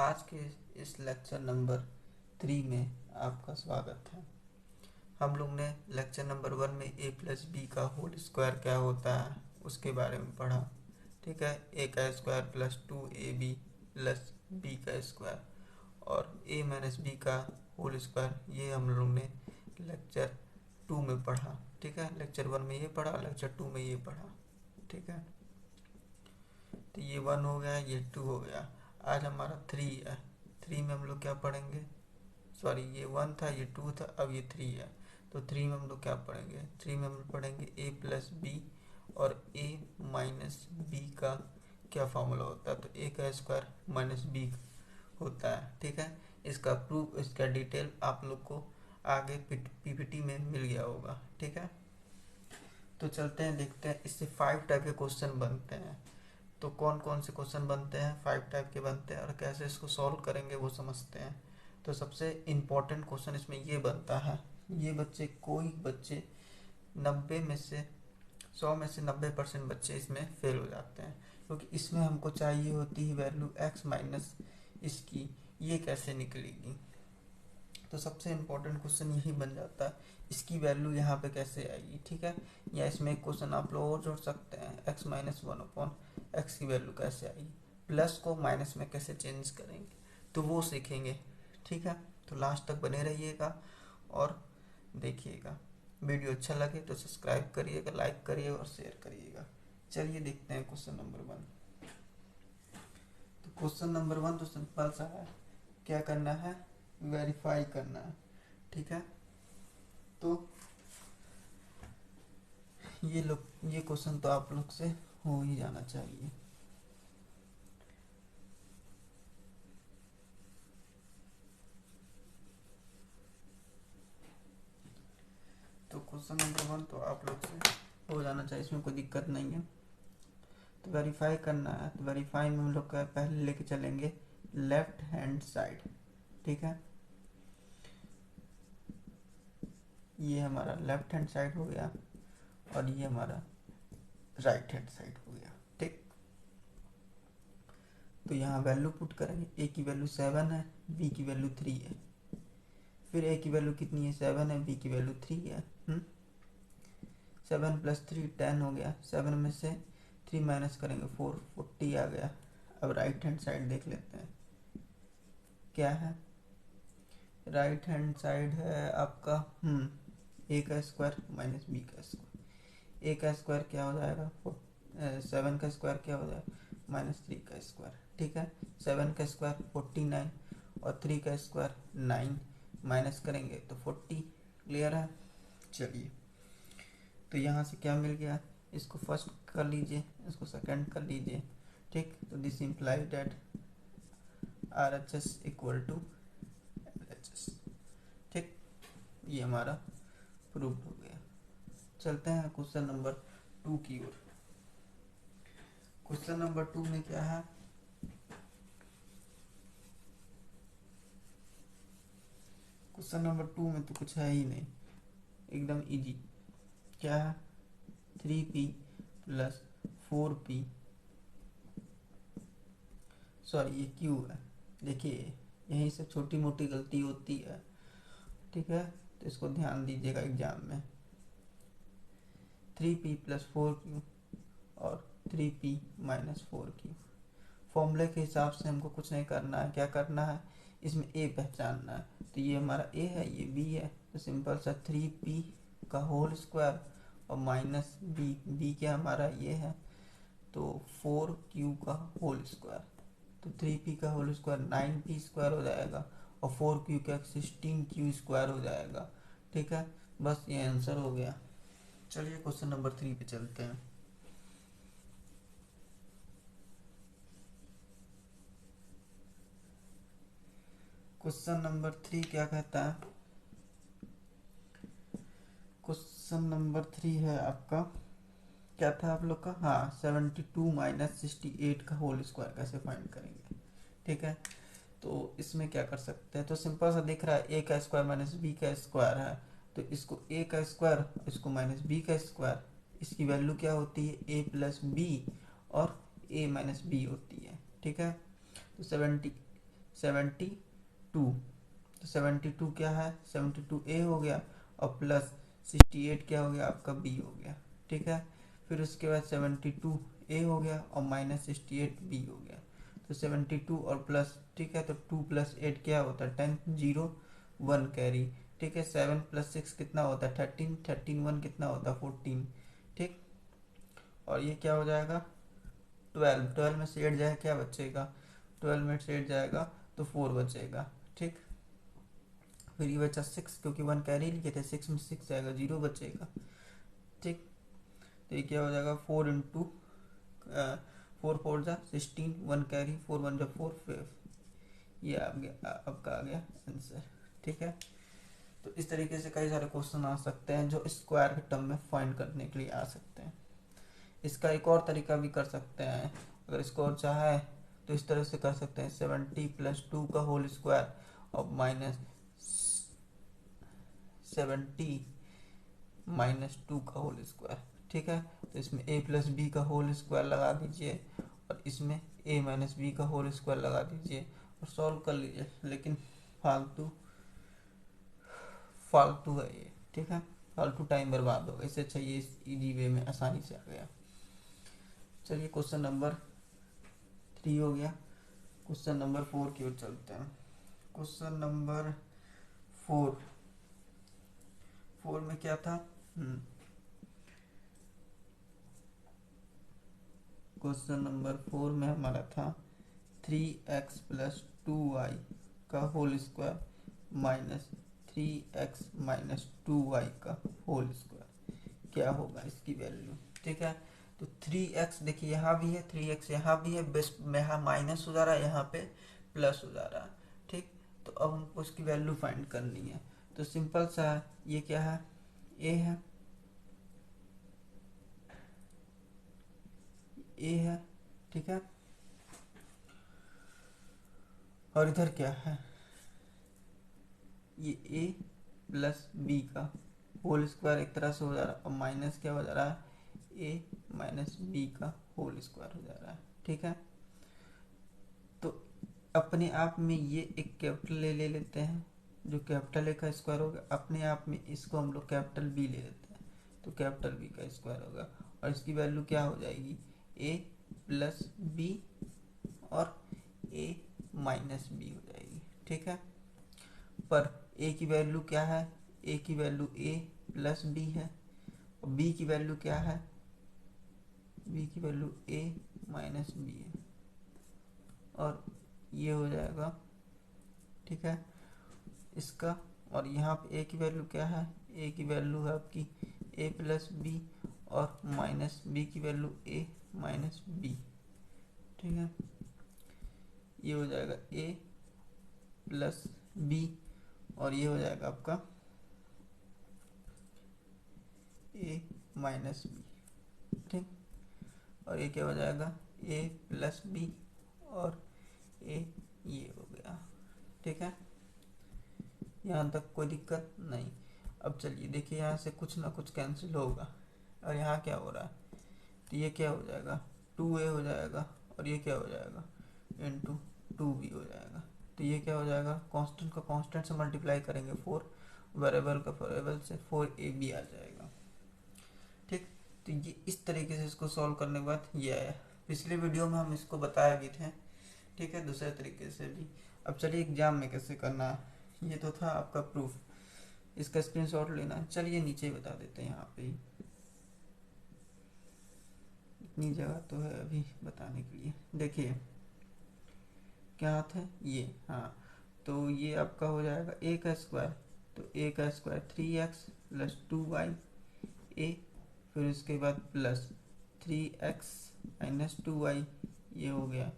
आज के इस लेक्चर नंबर 3 में आपका स्वागत है। हम लोग ने लेक्चर नंबर 1 में a प्लस बी का होल स्क्वायर क्या होता है उसके बारे में पढ़ा। ठीक है, a का square plus 2ab plus b का स्क्वायर और a माइनस बी का होल स्क्वायर, ये हम लोग ने लेक्चर 2 में पढ़ा। ठीक है, लेक्चर 1 में ये पढ़ा, लेक्चर 2 में ये पढ़ा। ठीक है, तो ये 1 हो गया, ये 2 हो गया। आज हमारा 3 है। 3 में हम लोग क्या पढ़ेंगे, सॉरी ये 1 था, ये 2 था, अब ये 3 है। तो 3 में हम लोग क्या पढ़ेंगे, 3 में हम लोग पढ़ेंगे a प्लस बी और a माइनस बी का क्या फॉर्मूला होता है। तो a का स्क्वायर माइनस बी होता है। ठीक है, इसका प्रूफ, इसका डिटेल आप लोग को आगे पीपीटी में मिल गया होगा। ठीक है, तो चलते हैं, देखते हैं इससे 5 टाइप के क्वेश्चन बनते हैं। तो कौन कौन से क्वेश्चन बनते हैं, 5 टाइप के बनते हैं और कैसे इसको सॉल्व करेंगे वो समझते हैं। तो सबसे इम्पोर्टेंट क्वेश्चन इसमें ये बनता है, ये बच्चे, कोई बच्चे 90 में से 100 में से 90% बच्चे इसमें फेल हो जाते हैं, क्योंकि इसमें हमको चाहिए होती है वैल्यू x माइनस इसकी, ये कैसे निकलेगी। तो सबसे इम्पोर्टेंट क्वेश्चन यही बन जाता है, इसकी वैल्यू यहाँ पे कैसे आएगी। ठीक है, या इसमें एक क्वेश्चन आप लोग और जोड़ सकते हैं, x माइनस 1/x की वैल्यू कैसे आएगी, प्लस को माइनस में कैसे चेंज करेंगे, तो वो सीखेंगे। ठीक है, तो लास्ट तक बने रहिएगा और देखिएगा। वीडियो अच्छा लगे तो सब्सक्राइब करिएगा, लाइक करिएगा और शेयर करिएगा। चलिए देखते हैं क्वेश्चन नंबर 1। तो क्वेश्चन नंबर 1 तो सिंपल सा है, क्या करना है, वेरीफाई करना है। ठीक है, तो ये क्वेश्चन तो आप लोग से हो ही जाना चाहिए। तो क्वेश्चन नंबर 1 तो आप लोग से हो जाना चाहिए, इसमें कोई दिक्कत नहीं है। तो वेरीफाई करना है, तो वेरीफाई में हम लोग का पहले लेके चलेंगे लेफ्ट हैंड साइड। ठीक है, ये हमारा लेफ्ट हैंड साइड हो गया और ये हमारा राइट हैंड साइड हो गया। ठीक, तो यहाँ वैल्यू पुट करेंगे, a की वैल्यू 7 है, b की वैल्यू 3 है। फिर a की वैल्यू कितनी है, 7 है, b की वैल्यू 3 है। 7 प्लस 3 10 हो गया, 7 में से 3 माइनस करेंगे 4, 40 आ गया। अब राइट हैंड साइड देख लेते हैं क्या है। राइट हैंड साइड है आपका a का स्क्वायर माइनस b का स्क्वायर। a का स्क्वायर क्या हो जाएगा, 7 का स्क्वायर क्या हो जाएगा, -3 का स्क्वायर। ठीक है, 7 का स्क्वायर 49 और 3 का स्क्वायर 9, माइनस करेंगे तो 40। क्लियर है। चलिए, तो यहाँ से क्या मिल गया, इसको फर्स्ट कर लीजिए, इसको सेकंड कर लीजिए। ठीक, तो this imply that RHS equal to LHS। ठीक, ये हमारा प्रूव हो गया। चलते हैं क्वेश्चन नंबर 2 की ओर। क्वेश्चन नंबर 2 में क्या है, क्वेश्चन नंबर 2 में तो कुछ है ही नहीं, एकदम इजी। क्या है, 3p प्लस 4p, सॉरी ये q है। देखिए यहीं से छोटी मोटी गलती होती है। ठीक है, तो इसको ध्यान दीजिएगा एग्जाम में। 3p प्लस 4q और 3p माइनस 4q, फॉर्मूले के हिसाब से हमको कुछ नहीं करना है। क्या करना है, इसमें a पहचानना है। तो ये हमारा a है, ये b है, तो सिंपल सा 3p का होल स्क्वायर और माइनस b क्या हमारा ये है, तो 4q का होल स्क्वायर। तो 3p का होल स्क्वायर 9p स्क्वायर हो जाएगा और 4q का 16q स्क्वायर हो जाएगा। ठीक है, बस ये आंसर हो गया। चलिए क्वेश्चन नंबर 3 पे चलते हैं। क्वेश्चन नंबर 3 क्या कहता है, क्वेश्चन नंबर 3 है आपका, क्या था आप लोग का, हाँ 72 माइनस 68 का होल स्क्वायर कैसे फाइंड करेंगे। ठीक है, तो इसमें क्या कर सकते हैं, तो सिंपल सा दिख रहा है a का स्क्वायर माइनस b का स्क्वायर है, तो इसको a का स्क्वायर, इसको माइनस b का स्क्वायर, इसकी वैल्यू क्या होती है, a प्लस बी और a माइनस बी होती है। ठीक है, तो 72, तो 72 क्या है, 72 ए हो गया, और प्लस 68 क्या हो गया आपका बी हो गया, ठीक है। फिर उसके बाद 72 ए हो गया और माइनस 68 बी हो गया, तो 72 और प्लस, ठीक है, तो 2 + 8 क्या होता है 10, 0 1 कैरी, ठीक है। 7 + 6 कितना होता है 13, 13 1 कितना होता है 14, ठीक। और ये क्या हो जाएगा 12, 12 में से 8 जाए क्या बचेगा, 12 में से 8 जाएगा तो 4 बचेगा, ठीक। फिर ये बचा 6, क्योंकि 1 कैरी लिए थे, 6 में 6 जाएगा 0 बचेगा, ठीक। तो ये क्या हो जाएगा 4 इंटू 4 4 जा 16, 1 कैरी, 4 1 जा 4, 5, ये आपका आ गया आंसर, ठीक है। तो इस तरीके से कई सारे क्वेश्चन आ सकते हैं जो स्क्वायर के टर्म में फाइंड करने के लिए आ सकते हैं। इसका एक और तरीका भी कर सकते हैं, अगर इसको और चाहे तो इस तरह से कर सकते हैं 70 + 2 का होल स्क्वायर और माइनस 70 - 2 का होल स्क्वायर, ठीक है। तो इसमें a + b का होल स्क्वायर लगा दीजिए और इसमें a - b का होल स्क्वायर लगा दीजिए और सॉल्व कर लीजिए, लेकिन फालतू फालतू है ये, ठीक है, फालतू टाइम बर्बाद होगा, इससे अच्छा ये इजी वे में आसानी से आ गया। चलिए क्वेश्चन नंबर 3 हो गया। क्वेश्चन नंबर 4 की ओर चलते हैं। क्वेश्चन नंबर 4 में क्या था, क्वेश्चन नंबर 4 में हमारा था 3x + 2y का whole square minus 3x - 2y का होल स्क्वायर, क्या होगा इसकी वैल्यू, ठीक है। तो 3x देखिए यहाँ भी है, 3x यहाँ भी है, बस यहाँ माइनस हो जा रहा है, यहाँ पे प्लस हो जा रहा है, ठीक। तो अब हमको इसकी वैल्यू फाइंड करनी है, तो सिंपल सा है, ये क्या है a है, a है, ठीक है। और इधर क्या है, ये a + b का होल स्क्वायर एक तरह से हो जा रहा है और माइनस क्या हो जा रहा है a - b का होल स्क्वायर हो जा रहा है, ठीक है। तो अपने आप में ये एक कैपिटल ले लेते हैं, जो कैपिटल ए का स्क्वायर होगा, अपने आप में इसको हम लोग कैपिटल बी ले लेते हैं, तो कैपिटल बी का स्क्वायर होगा और इसकी वैल्यू क्या हो जाएगी a + b और a - b हो जाएगी, ठीक है। पर a की वैल्यू क्या है, a की वैल्यू a + b है और b की वैल्यू क्या है, b की वैल्यू a - b है और ये हो जाएगा, ठीक है, इसका। और यहाँ पे a की वैल्यू क्या है, a की वैल्यू है आपकी a + b और माइनस b की वैल्यू a - b, ठीक है। ये हो जाएगा a + b और ये हो जाएगा आपका a - b, ठीक। और ये क्या हो जाएगा a + b और a, ये हो गया, ठीक है। यहाँ तक कोई दिक्कत नहीं। अब चलिए देखिए, यहाँ से कुछ ना कुछ कैंसिल होगा और यहाँ क्या हो रहा है, तो ये क्या हो जाएगा 2a हो जाएगा और ये क्या हो जाएगा इंटू 2b हो जाएगा। तो ये क्या हो जाएगा, कांस्टेंट का कांस्टेंट से मल्टीप्लाई करेंगे 4, वेरिएबल का वेरिएबल से 4ab आ जाएगा, ठीक। तो ये इस तरीके से इसको सॉल्व करने के बाद ये आया। पिछले वीडियो में हम इसको बताए भी थे, ठीक है, दूसरे तरीके से भी। अब चलिए एग्जाम में कैसे करना है, ये तो था आपका प्रूफ, इसका स्क्रीनशॉट लेना है। चलिए नीचे ही बता देते हैं, यहाँ पे ही इतनी जगह तो है अभी बताने के लिए। देखिए क्या था ये, हाँ, तो ये आपका हो जाएगा a का स्क्वायर, तो a का स्क्वायर 3x + 2y a, फिर उसके बाद प्लस 3x - 2y, ये हो गया,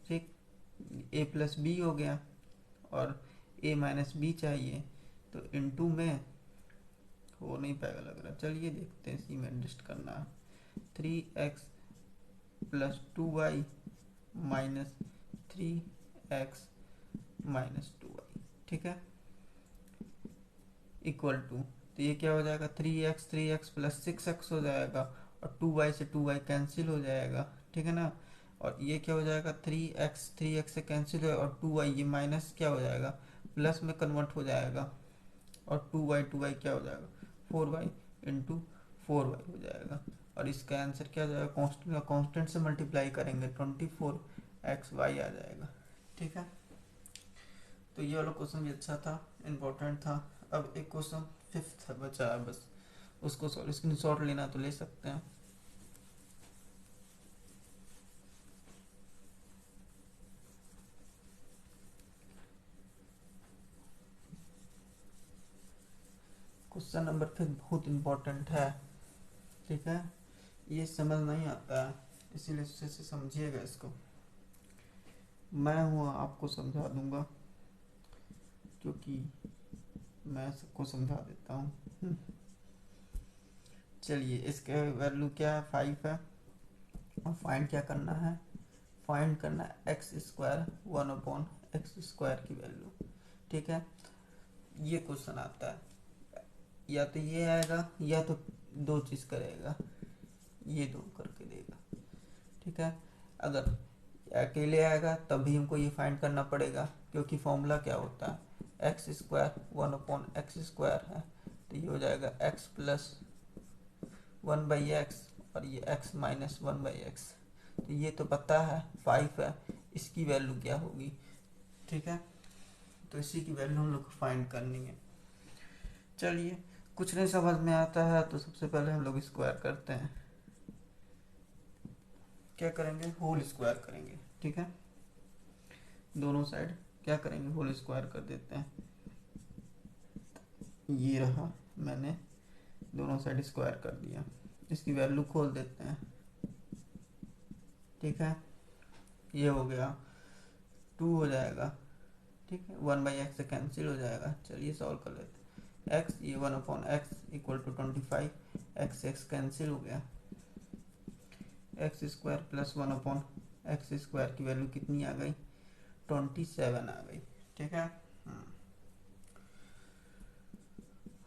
ठीक। a + b हो गया और a - b चाहिए, तो इनटू में हो नहीं पाएगा लग रहा, चलिए देखते हैं, इसी में एडजस्ट करना है। 3x + 2y minus 3x - 2y, ठीक है, इक्वल टू, तो ये क्या हो जाएगा 3x + 6x हो जाएगा और 2y से 2y कैंसिल हो जाएगा, ठीक है ना। और ये क्या हो जाएगा, 3x से कैंसिल है, और 2y ये माइनस क्या हो जाएगा, प्लस में कन्वर्ट हो जाएगा, और 2y क्या हो जाएगा, 4y इंटू 4y हो जाएगा। और इसका आंसर क्या हो जाएगा, कांस्टेंट का कांस्टेंट से मल्टीप्लाई करेंगे 24xy आ जाएगा। ठीक है, तो ये वाला क्वेश्चन भी अच्छा था, इम्पोर्टेंट था। अब एक क्वेश्चन फिफ्थ बचा है बस, उसको स्क्रीनशॉट लेना तो ले सकते हैं। क्वेश्चन नंबर 5 बहुत इम्पोर्टेंट है। ठीक है, ये समझ नहीं आता है, इसीलिए अच्छे से समझिएगा इसको। मैं हूँ आपको समझा दूंगा, क्योंकि मैं सबको समझा देता हूँ। चलिए, इसके वैल्यू क्या है, 5 है, और फाइंड क्या करना है, फाइंड करना है एक्स स्क्वायर 1/x² की वैल्यू। ठीक है, ये क्वेश्चन आता है, या तो ये आएगा या तो दो चीज़ करेगा, ये दो करके देगा। ठीक है, अगर अकेले आएगा तब भी हमको ये फाइंड करना पड़ेगा, क्योंकि फॉर्मूला क्या होता है, x² 1/x² है, तो ये हो जाएगा x प्लस 1/x, और ये x माइनस 1/x। तो ये तो पता है 5 है, इसकी वैल्यू क्या होगी। ठीक है, तो इसी की वैल्यू हम लोग को फाइंड करनी है। चलिए, कुछ नहीं समझ में आता है तो सबसे पहले हम लोग स्क्वायर करते हैं। क्या करेंगे, होल स्क्वायर करेंगे। ठीक है, दोनों साइड क्या करेंगे, होल स्क्वायर कर देते हैं। ये रहा, मैंने दोनों साइड स्क्वायर कर दिया। इसकी वैल्यू खोल देते हैं। ठीक है, ये हो गया 2 हो जाएगा। ठीक है, 1/x से कैंसिल हो जाएगा। चलिए सॉल्व कर लेते हैं। x ये 1/x equal to 25, x cancel हो गया, x² प्लस 1/x² की वैल्यू कितनी आ गई, 27 आ गई। ठीक है,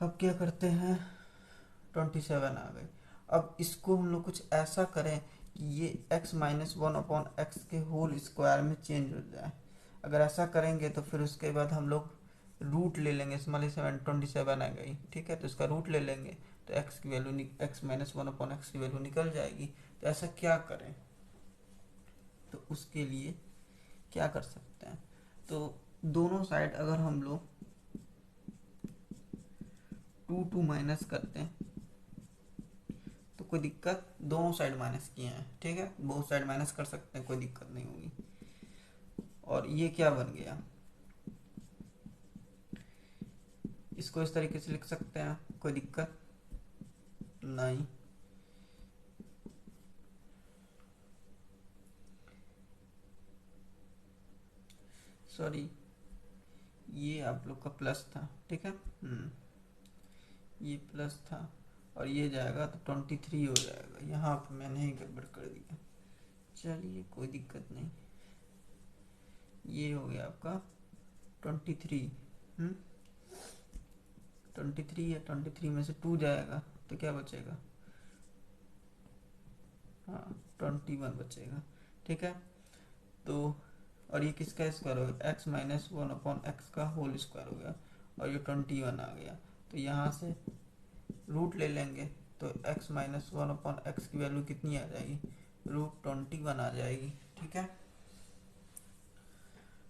अब क्या करते हैं, 27 आ गई। अब इसको हम लोग कुछ ऐसा करें कि ये x माइनस 1/x के होल स्क्वायर में चेंज हो जाए। अगर ऐसा करेंगे तो फिर उसके बाद हम लोग रूट ले लेंगे, स्मॉल 27 आ गई। ठीक है, तो इसका रूट ले लेंगे, तो x की वैल्यू x माइनस 1/x की वैल्यू निकल जाएगी। तो ऐसा क्या करें, तो उसके लिए क्या कर सकते हैं, तो दोनों साइड अगर हम लोग 2 माइनस करते हैं तो कोई दिक्कत, दोनों साइड माइनस किए हैं। ठीक है, बहुत साइड माइनस कर सकते हैं, कोई दिक्कत नहीं होगी। और ये क्या बन गया, इसको इस तरीके से लिख सकते हैं, कोई दिक्कत नहीं। सॉरी, ये आप लोग का प्लस था। ठीक है, ये प्लस था, और ये जाएगा तो 23 हो जाएगा। यहाँ पर मैंने ही गड़बड़ कर दिया, चलिए कोई दिक्कत नहीं। ये हो गया आपका 23। 23 है, 23 में से 2 जाएगा तो क्या बचेगा, हाँ 21 बचेगा। ठीक है, तो और ये किसका स्क्वायर हो गया, x माइनस 1/x का होल स्क्वायर हो गया, और ये 21 आ गया। तो यहाँ से रूट ले लेंगे, तो x माइनस 1/x की वैल्यू कितनी आ जाएगी, √21 आ जाएगी। ठीक है,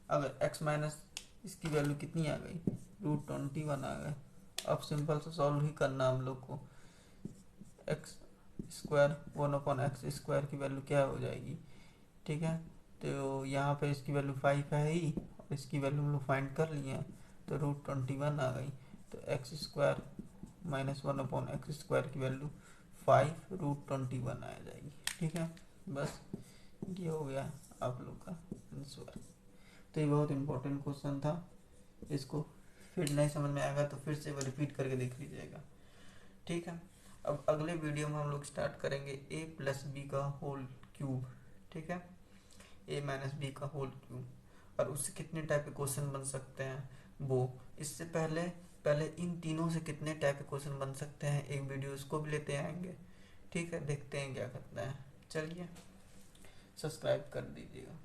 अगर x माइनस इसकी वैल्यू कितनी आ गई, √21 आ गए। अब सिंपल से सॉल्व ही करना हम लोग को, x² 1/x² की वैल्यू क्या हो जाएगी। ठीक है, तो यहाँ पे इसकी वैल्यू 5 है ही, और इसकी वैल्यू हम लोग फाइंड कर लिए हैं, तो √21 आ गई। तो x² माइनस 1/x² की वैल्यू 5 √21 आ जाएगी। ठीक है, बस ये हो गया आप लोग का आंसर। तो ये बहुत इम्पोर्टेंट क्वेश्चन था, इसको फिर नहीं समझ में आएगा तो फिर से वो रिपीट करके देख लीजिएगा। ठीक है, अब अगले वीडियो में हम लोग स्टार्ट करेंगे a प्लस बी का होल क्यूब। ठीक है, a माइनस बी का होल क्यूब, और उससे कितने टाइप के क्वेश्चन बन सकते हैं वो। इससे पहले इन तीनों से कितने टाइप के क्वेश्चन बन सकते हैं एक वीडियो उसको भी लेते आएंगे। ठीक है, देखते हैं क्या करता है। चलिए। सब्सक्राइब कर दीजिएगा।